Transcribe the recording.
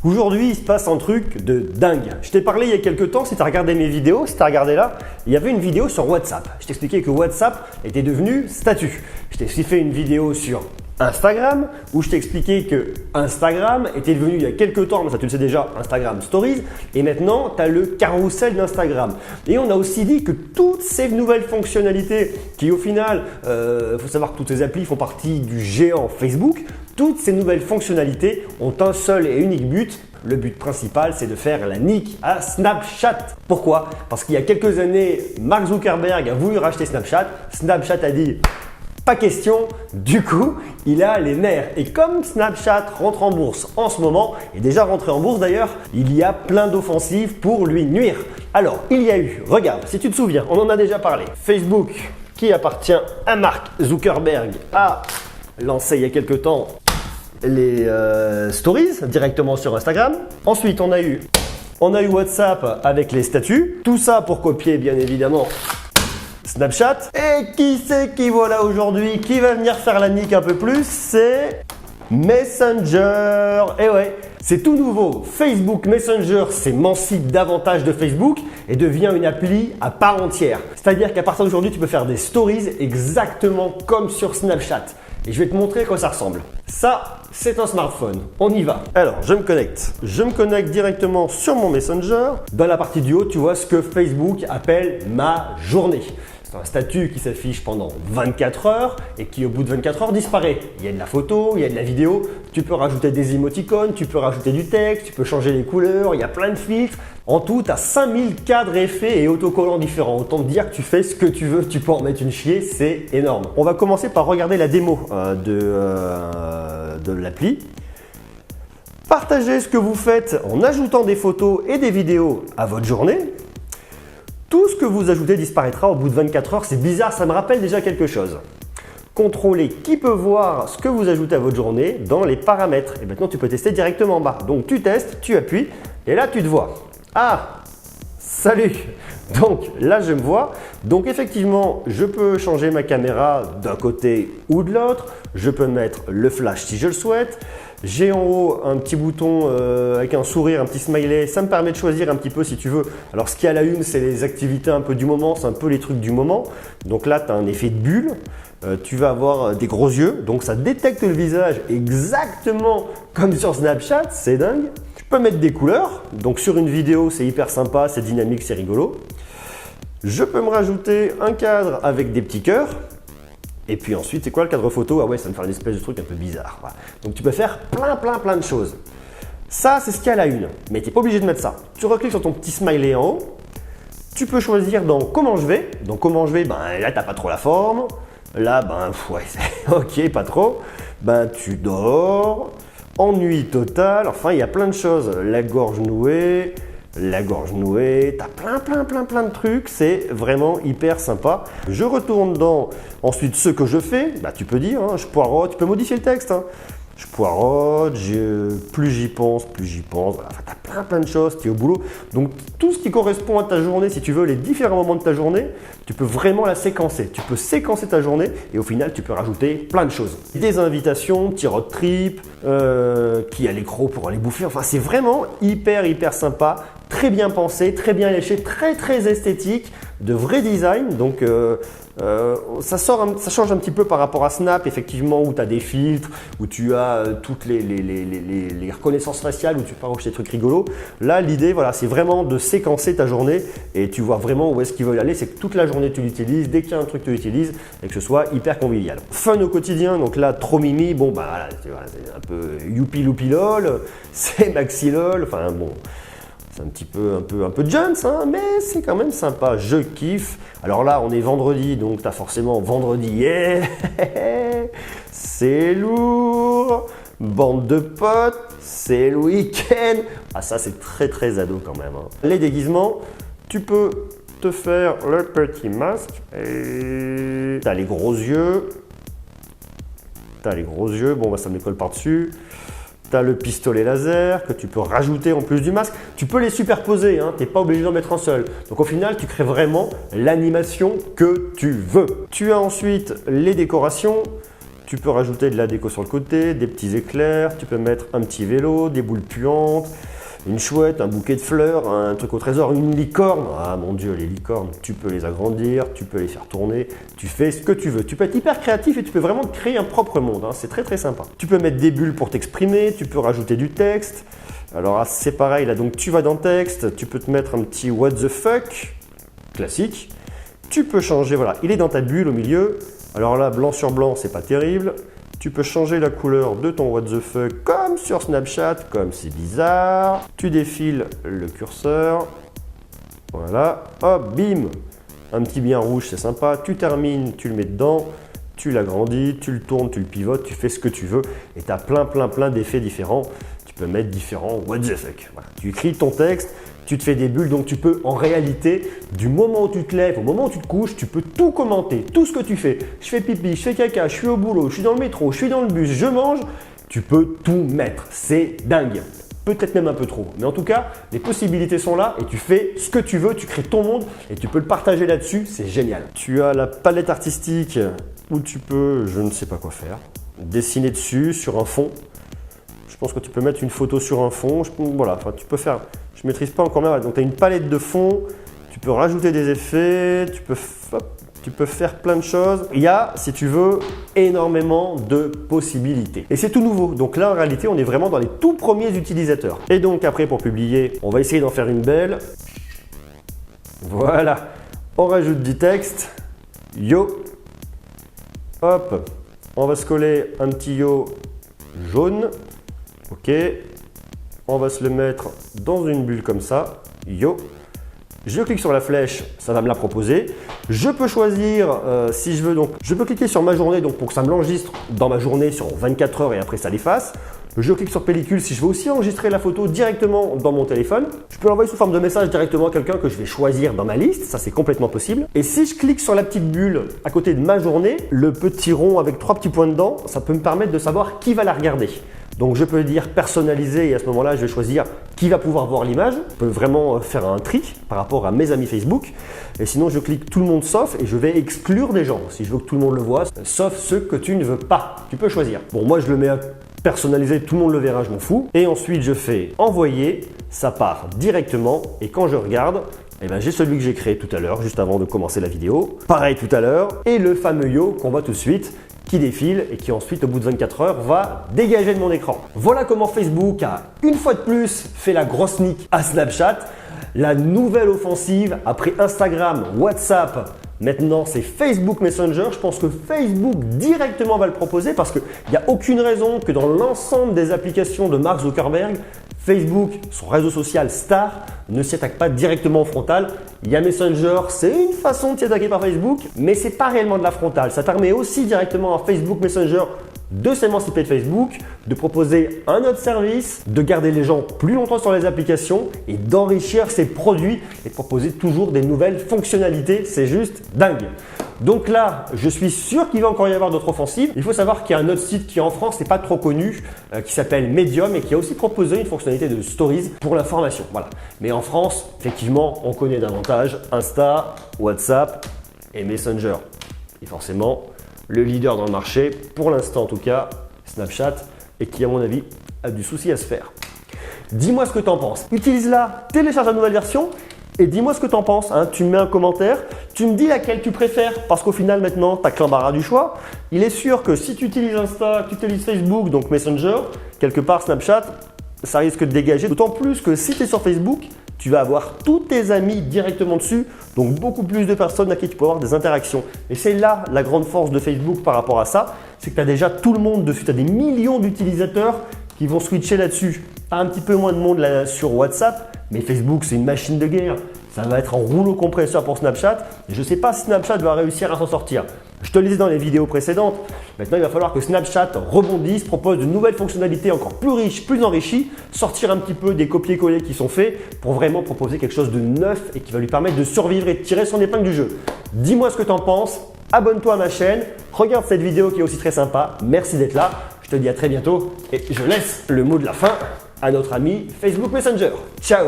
Aujourd'hui, il se passe un truc de dingue. Je t'ai parlé il y a quelques temps, si tu as regardé mes vidéos, si tu as regardé là, il y avait une vidéo sur WhatsApp. Je t'expliquais que WhatsApp était devenu statut. Je t'ai aussi fait une vidéo sur Instagram où je t'ai expliqué que Instagram était devenu il y a quelques temps, mais ça tu le sais déjà, Instagram Stories, et maintenant tu as le carrousel d'Instagram. Et on a aussi dit que toutes ces nouvelles fonctionnalités qui au final, faut savoir que toutes ces applis font partie du géant Facebook, toutes ces nouvelles fonctionnalités ont un seul et unique but. Le but principal, c'est de faire la nique à Snapchat. Pourquoi? Parce qu'il y a quelques années, Mark Zuckerberg a voulu racheter Snapchat. Snapchat a dit pas question, du coup, il a les nerfs. Et comme Snapchat rentre en bourse en ce moment, et déjà rentré en bourse d'ailleurs, il y a plein d'offensives pour lui nuire. Alors, il y a eu, regarde, si tu te souviens, on en a déjà parlé, Facebook, qui appartient à Mark Zuckerberg, a lancé il y a quelques temps les stories directement sur Instagram. Ensuite, on a eu WhatsApp avec les statuts. Tout ça pour copier, bien évidemment, Snapchat. Et qui c'est qui voilà aujourd'hui qui va venir faire la nique un peu plus? C'est Messenger. Et ouais, c'est tout nouveau. Facebook Messenger s'émancipe davantage de Facebook et devient une appli à part entière. C'est-à-dire qu'à partir d'aujourd'hui, tu peux faire des stories exactement comme sur Snapchat. Et je vais te montrer à quoi ça ressemble. Ça, c'est un smartphone. On y va. Alors, je me connecte. Je me connecte directement sur mon Messenger. Dans la partie du haut, tu vois ce que Facebook appelle ma journée. C'est un statut qui s'affiche pendant 24 heures et qui au bout de 24 heures disparaît. Il y a de la photo, il y a de la vidéo, tu peux rajouter des émoticônes, tu peux rajouter du texte, tu peux changer les couleurs, il y a plein de filtres. En tout, tu as 5000 cadres, effets et autocollants différents. Autant te dire que tu fais ce que tu veux, tu peux en mettre une chier, c'est énorme. On va commencer par regarder la démo de l'appli. Partagez ce que vous faites en ajoutant des photos et des vidéos à votre journée. Tout ce que vous ajoutez disparaîtra au bout de 24 heures. C'est bizarre, ça me rappelle déjà quelque chose. Contrôlez qui peut voir ce que vous ajoutez à votre journée dans les paramètres. Et maintenant, tu peux tester directement en bas. Donc, tu testes, tu appuies et là, tu te vois. Ah, salut! Donc là, je me vois. Donc effectivement, je peux changer ma caméra d'un côté ou de l'autre. Je peux mettre le flash si je le souhaite. J'ai en haut un petit bouton avec un sourire, un petit smiley. Ça me permet de choisir un petit peu si tu veux. Alors ce qu'il y a à la une, c'est les activités un peu du moment. C'est un peu les trucs du moment. Donc là, tu as un effet de bulle. Tu vas avoir des gros yeux. Donc ça détecte le visage exactement comme sur Snapchat. C'est dingue. Je peux mettre des couleurs. Donc sur une vidéo, c'est hyper sympa, c'est dynamique, c'est rigolo. Je peux me rajouter un cadre avec des petits cœurs. Et puis ensuite, c'est quoi le cadre photo? Ah ouais, ça me fait une espèce de truc un peu bizarre. Voilà. Donc tu peux faire plein de choses. Ça, c'est ce qu'il y a à la une. Mais tu n'es pas obligé de mettre ça. Tu recliques sur ton petit smiley en haut. Tu peux choisir dans comment je vais. Donc comment je vais, ben, là, tu n'as pas trop la forme. Là, ben, ouais, ok, pas trop. Ben, tu dors. Ennui total. Enfin, il y a plein de choses. La gorge nouée, t'as plein de trucs, c'est vraiment hyper sympa. Je retourne dans ensuite ce que je fais, bah, tu peux dire, hein, je poireaute, tu peux modifier le texte. Hein. Je poireaute, plus j'y pense, voilà. Enfin, t'as plein de choses, tu es au boulot. Donc tout ce qui correspond à ta journée, si tu veux, les différents moments de ta journée, tu peux vraiment la séquencer. Tu peux séquencer ta journée et au final, tu peux rajouter plein de choses. Des invitations, petit road trip, qui a l'écran pour aller bouffer. Enfin, c'est vraiment hyper sympa, très bien pensé, très bien léché, très esthétique, de vrai design. Donc ça change un petit peu par rapport à Snap, effectivement, où tu as des filtres, où tu as toutes les reconnaissances faciales, où tu peux rajouter des trucs rigolos. Là, l'idée, voilà, c'est vraiment de séquencer ta journée et tu vois vraiment où est-ce qu'ils veulent aller. C'est que toute la journée, tu l'utilises. Dès qu'il y a un truc, tu l'utilises et que ce soit hyper convivial. Fun au quotidien, donc là, trop mimi. Bon, bah voilà, c'est un peu youpi loupi lol, c'est maxi lol. Enfin, bon. C'est un petit peu, un peu Jones, hein, mais c'est quand même sympa, je kiffe. Alors là, on est vendredi, donc tu as forcément vendredi, yeah c'est lourd, bande de potes, c'est le week-end. Ah ça, c'est très ado quand même. Hein. Les déguisements, tu peux te faire le petit masque, et tu as les gros yeux, bon bah ça me colle par-dessus. Tu as le pistolet laser que tu peux rajouter en plus du masque. Tu peux les superposer, hein, tu n'es pas obligé d'en mettre un seul. Donc au final, tu crées vraiment l'animation que tu veux. Tu as ensuite les décorations. Tu peux rajouter de la déco sur le côté, des petits éclairs, tu peux mettre un petit vélo, des boules puantes, une chouette, un bouquet de fleurs, un truc au trésor, une licorne. Ah mon Dieu, les licornes, tu peux les agrandir, tu peux les faire tourner, tu fais ce que tu veux. Tu peux être hyper créatif et tu peux vraiment créer un propre monde, hein. C'est très très sympa. Tu peux mettre des bulles pour t'exprimer, tu peux rajouter du texte. Alors là, c'est pareil, là donc tu vas dans texte, tu peux te mettre un petit what the fuck, classique. Tu peux changer, voilà, il est dans ta bulle au milieu. Alors là, blanc sur blanc, c'est pas terrible. Tu peux changer la couleur de ton what the fuck comme sur Snapchat, comme c'est bizarre. Tu défiles le curseur. Voilà, hop, bim. Un petit bien rouge, c'est sympa. Tu termines, tu le mets dedans. Tu l'agrandis, tu le tournes, tu le pivotes, tu fais ce que tu veux. Et tu as plein d'effets différents. Tu peux mettre différents what the fuck. Voilà. Tu écris ton texte. Tu te fais des bulles, donc tu peux en réalité, du moment où tu te lèves au moment où tu te couches, tu peux tout commenter, tout ce que tu fais. Je fais pipi, je fais caca, je suis au boulot, je suis dans le métro, je suis dans le bus, je mange. Tu peux tout mettre, c'est dingue. Peut-être même un peu trop. Mais en tout cas, les possibilités sont là et tu fais ce que tu veux, tu crées ton monde et tu peux le partager là-dessus, c'est génial. Tu as la palette artistique où tu peux, je ne sais pas quoi faire, dessiner dessus sur un fond. Je pense que tu peux mettre une photo sur un fond. Voilà, enfin, tu peux faire. Je ne maîtrise pas encore bien. Donc, tu as une palette de fond. Tu peux rajouter des effets. Tu peux faire plein de choses. Il y a, si tu veux, énormément de possibilités. Et c'est tout nouveau. Donc là, en réalité, on est vraiment dans les tout premiers utilisateurs. Et donc, après, pour publier, on va essayer d'en faire une belle. Voilà. On rajoute du texte. Yo. Hop. On va se coller un petit yo jaune. Ok, on va se le mettre dans une bulle comme ça, yo. Je clique sur la flèche, ça va me la proposer. Je peux choisir si je veux, donc je peux cliquer sur ma journée donc pour que ça me l'enregistre dans ma journée sur 24 heures et après ça l'efface. Je clique sur pellicule si je veux aussi enregistrer la photo directement dans mon téléphone. Je peux l'envoyer sous forme de message directement à quelqu'un que je vais choisir dans ma liste, ça c'est complètement possible. Et si je clique sur la petite bulle à côté de ma journée, le petit rond avec 3 petits points dedans, ça peut me permettre de savoir qui va la regarder. Donc je peux dire personnaliser et à ce moment-là, je vais choisir qui va pouvoir voir l'image. Je peux vraiment faire un tri par rapport à mes amis Facebook. Et sinon, je clique tout le monde sauf et je vais exclure des gens. Si je veux que tout le monde le voit, sauf ceux que tu ne veux pas. Tu peux choisir. Bon, moi, je le mets à personnaliser, tout le monde le verra, je m'en fous. Et ensuite, je fais envoyer. Ça part directement et quand je regarde, eh ben, j'ai celui que j'ai créé tout à l'heure, juste avant de commencer la vidéo. Pareil tout à l'heure. Et le fameux yo qu'on voit tout de suite, qui défile et qui ensuite, au bout de 24 heures, va dégager de mon écran. Voilà comment Facebook a, une fois de plus, fait la grosse nique à Snapchat. La nouvelle offensive, après Instagram, WhatsApp, maintenant c'est Facebook Messenger. Je pense que Facebook directement va le proposer parce qu'il n'y a aucune raison que dans l'ensemble des applications de Mark Zuckerberg, Facebook, son réseau social star, ne s'y attaque pas directement en frontal. Il y a Messenger, c'est une façon de s'y attaquer par Facebook, mais ce n'est pas réellement de la frontale. Ça permet aussi directement à Facebook Messenger de s'émanciper de Facebook, de proposer un autre service, de garder les gens plus longtemps sur les applications et d'enrichir ses produits et de proposer toujours des nouvelles fonctionnalités. C'est juste dingue. Donc là, je suis sûr qu'il va encore y avoir d'autres offensives. Il faut savoir qu'il y a un autre site qui en France n'est pas trop connu, qui s'appelle Medium et qui a aussi proposé une fonctionnalité de stories pour l'information. Voilà. Mais en France, effectivement, on connaît davantage Insta, WhatsApp et Messenger. Et forcément, le leader dans le marché, pour l'instant en tout cas, Snapchat, et qui à mon avis a du souci à se faire. Dis-moi ce que tu en penses. Utilise-la, télécharge la nouvelle version. Et dis-moi ce que tu en penses, hein. Tu me mets un commentaire, tu me dis laquelle tu préfères parce qu'au final maintenant tu as que l'embarras du choix. Il est sûr que si tu utilises Insta, que tu utilises Facebook, donc Messenger, quelque part Snapchat, ça risque de dégager. D'autant plus que si tu es sur Facebook, tu vas avoir tous tes amis directement dessus, donc beaucoup plus de personnes à qui tu peux avoir des interactions. Et c'est là la grande force de Facebook par rapport à ça, c'est que tu as déjà tout le monde dessus, tu as des millions d'utilisateurs qui vont switcher là-dessus. Tu as un petit peu moins de monde là sur WhatsApp, mais Facebook, c'est une machine de guerre. Ça va être un rouleau compresseur pour Snapchat. Et je ne sais pas si Snapchat va réussir à s'en sortir. Je te le disais dans les vidéos précédentes. Maintenant, il va falloir que Snapchat rebondisse, propose de nouvelles fonctionnalités encore plus riches, plus enrichies, sortir un petit peu des copier-coller qui sont faits pour vraiment proposer quelque chose de neuf et qui va lui permettre de survivre et de tirer son épingle du jeu. Dis-moi ce que tu en penses. Abonne-toi à ma chaîne. Regarde cette vidéo qui est aussi très sympa. Merci d'être là. Je te dis à très bientôt et je laisse le mot de la fin à notre ami Facebook Messenger. Ciao!